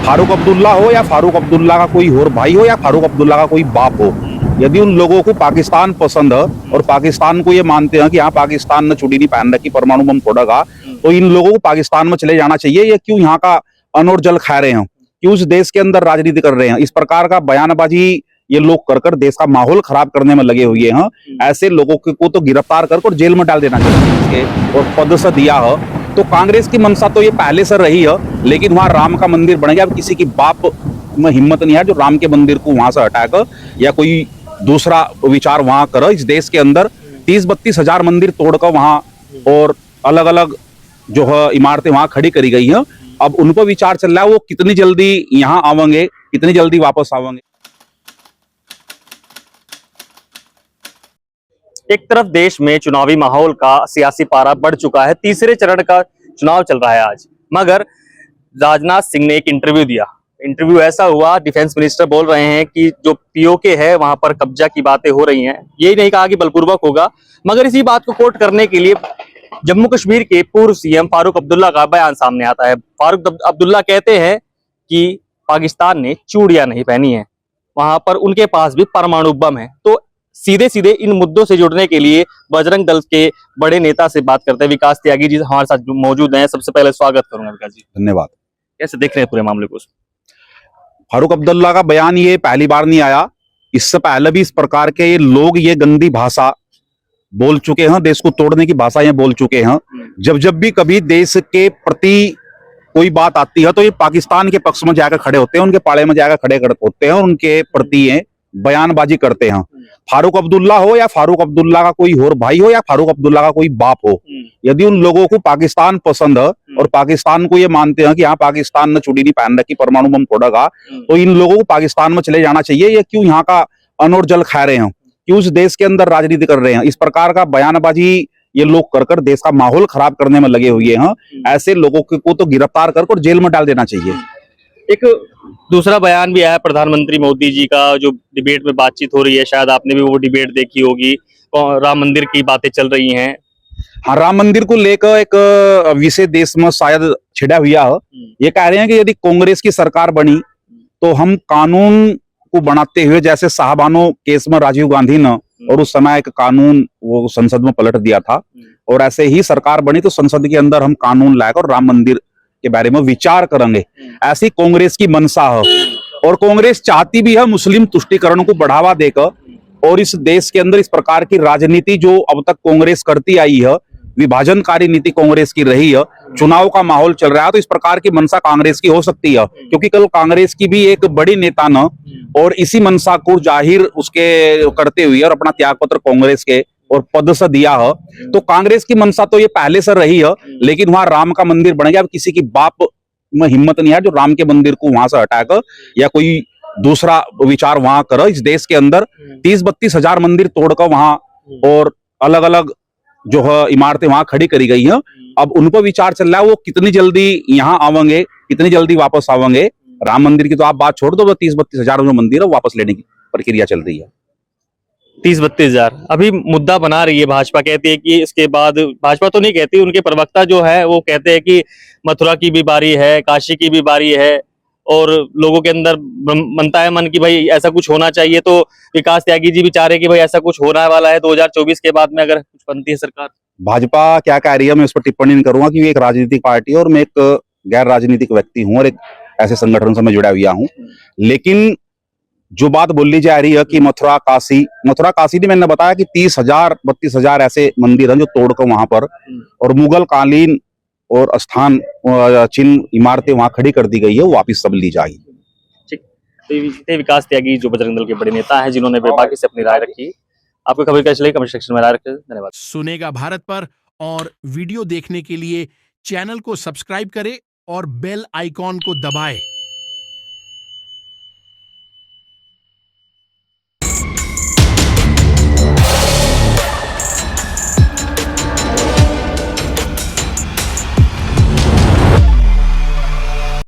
फारूक अब्दुल्ला हो या फारूक अब्दुल्ला का कोई और भाई हो या फारूक अब्दुल्ला का कोई बाप हो, यदि उन लोगों को पाकिस्तान पसंद है और पाकिस्तान को ये मानते हैं कि हाँ पाकिस्तान ने चुड़ी नहीं पहन रखी, परमाणु बम फोड़ेगा, तो इन लोगों को पाकिस्तान में चले जाना चाहिए। ये क्यों यहाँ का अन्न और जल खा रहे हैं, क्यों उस देश के अंदर राजनीति कर रहे हैं? इस प्रकार का बयानबाजी ये लोग कर कर देश का माहौल खराब करने में लगे हुए हैं। ऐसे लोगों को तो गिरफ्तार कर जेल में डाल देना चाहिए और पद से दिया है। तो कांग्रेस की मंशा तो ये पहले से रही है, लेकिन वहां राम का मंदिर बन गया। अब किसी की बाप में हिम्मत नहीं है जो राम के मंदिर को वहां से हटाकर या कोई दूसरा विचार वहां करे। इस देश के अंदर 30-32 हजार मंदिर तोड़कर वहां और अलग अलग जो है इमारतें वहां खड़ी करी गई हैं। अब उन पर विचार चल रहा है वो कितनी जल्दी यहाँ आवेंगे, कितनी जल्दी वापस आवेंगे। एक तरफ देश में चुनावी माहौल का सियासी पारा बढ़ चुका है, तीसरे चरण का चुनाव चल रहा है आज, मगर राजनाथ सिंह ने एक इंटरव्यू दिया। इंटरव्यू ऐसा हुआ, डिफेंस मिनिस्टर बोल रहे हैं कि जो पीओके है वहां पर कब्जा की बातें हो रही हैं। यही नहीं कहा कि बलपूर्वक होगा, मगर इसी बात को कोट करने के लिए जम्मू कश्मीर के पूर्व सीएम फारूक अब्दुल्ला का बयान सामने आता है। फारूक अब्दुल्ला कहते हैं कि पाकिस्तान ने चूड़ियां नहीं पहनी है, वहां पर उनके पास भी परमाणु बम है। तो सीधे सीधे इन मुद्दों से जुड़ने के लिए बजरंग दल के बड़े नेता से बात करते हैं। विकास त्यागी जी हमारे साथ मौजूद हैं। सबसे पहले स्वागत करूंगा विकास जी। धन्यवाद। कैसे देख रहे हैं पूरे मामले को? फारूक अब्दुल्ला का बयान ये पहली बार नहीं आया, इससे पहले भी इस प्रकार के ये लोग ये गंदी भाषा बोल चुके हैं, देश को तोड़ने की भाषा ये बोल चुके हैं। जब भी कभी देश के प्रति कोई बात आती है तो ये पाकिस्तान के पक्ष में जाकर खड़े होते हैं, उनके पाड़े में जाकर खड़े होते हैं और उनके प्रति ये बयानबाजी करते हैं। फारूक अब्दुल्ला हो या फारूक अब्दुल्ला का कोई और भाई हो या फारूक अब्दुल्ला का कोई बाप हो, यदि उन लोगों को पाकिस्तान पसंद है और पाकिस्तान को ये मानते हैं कि हाँ पाकिस्तान ने चुड़ी नहीं पहन रखी, परमाणु बम फोड़ेगा, तो इन लोगों को पाकिस्तान में चले जाना चाहिए। ये क्यों यहाँ का अन्न और जल खा रहे हैं, क्यों उस देश के अंदर राजनीति कर रहे हैं? इस प्रकार का बयानबाजी ये लोग कर कर देश का माहौल खराब करने में लगे हुए हैं। ऐसे लोगों को तो गिरफ्तार कर जेल में डाल देना चाहिए। एक दूसरा बयान भी आया प्रधानमंत्री मोदी जी का, जो डिबेट में बातचीत हो रही है, शायद आपने भी वो डिबेट देखी होगी, राम मंदिर की बातें चल रही हैं। हाँ, राम मंदिर को लेकर एक विषय देश में शायद छिड़ा हुआ है। ये कह रहे हैं कि यदि कांग्रेस की सरकार बनी तो हम कानून को बनाते हुए, जैसे साहबानो केस में राजीव गांधी ने और उस समय एक कानून वो संसद में पलट दिया था, और ऐसे ही सरकार बनी तो संसद के अंदर हम कानून लाकर राम मंदिर के बारे में विचार करेंगे। ऐसी कांग्रेस की मंशा है और कांग्रेस चाहती भी है मुस्लिम तुष्टीकरण को बढ़ावा देकर, और इस देश के अंदर इस प्रकार की राजनीति जो अब तक कांग्रेस करती आई है, विभाजनकारी नीति कांग्रेस की रही है। चुनाव का माहौल चल रहा है तो इस प्रकार की मंशा कांग्रेस की हो सकती है, क्योंकि कल कांग्रेस की भी एक बड़ी नेता न और इसी मंशा को जाहिर उसके करते हुए और अपना त्यागपत्र कांग्रेस के और पद से दिया है। तो कांग्रेस की मंशा तो ये पहले से रही है, लेकिन वहां राम का मंदिर बन गया। अब किसी की बाप में हिम्मत नहीं है जो राम के मंदिर को वहां से हटाकर या कोई दूसरा विचार वहां करे। इस देश के अंदर 30-32 हजार मंदिर तोड़कर वहां और अलग अलग जो है इमारतें वहां खड़ी करी गई हैं। अब उन पर विचार चल रहा है वो कितनी जल्दी यहाँ आवेंगे, कितनी जल्दी वापस आवेंगे। राम मंदिर की तो आप बात छोड़ दो, 30-32 हजार जो मंदिर है वापस लेने की प्रक्रिया चल रही है। 30-32 हजार अभी मुद्दा बना रही है भाजपा। कहती है कि इसके बाद, भाजपा तो नहीं कहती, उनके प्रवक्ता जो है वो कहते हैं कि मथुरा की भी बारी है, काशी की भी बारी है, और लोगों के अंदर बनता है मन कि भाई ऐसा कुछ होना चाहिए। तो विकास त्यागी जी भी चाह रहे कि भाई ऐसा कुछ होने वाला है 2024 के बाद में, अगर कुछ बनती है सरकार। भाजपा क्या कह रही है मैं उस पर टिप्पणी नहीं करूंगा, क्योंकि एक राजनीतिक पार्टी है और मैं एक गैर राजनीतिक व्यक्ति हूं और एक ऐसे संगठन से मैं जुड़ा हुआ हूं। लेकिन जो बात बोली जा रही है कि मथुरा काशी नहीं, मैंने बताया कि 30,000-32 हजार ऐसे मंदिर हैं जो तोड़कर वहां पर और मुगल कालीन और स्थान चिन्ह इमारतें वहां खड़ी कर दी गई है, वो वापिस सब ली जाएगी। ठीक, तो विकास त्यागी जो बजरंग दल के बड़े नेता हैं, जिन्होंने बेबाकी से अपनी राय रखी। आपको खबर कैसी लगी कमेंट सेक्शन में राय रखें। धन्यवाद। सुनेगा भारत पर और वीडियो देखने के लिए चैनल को सब्सक्राइब करें और बेल आइकॉन को दबाएं।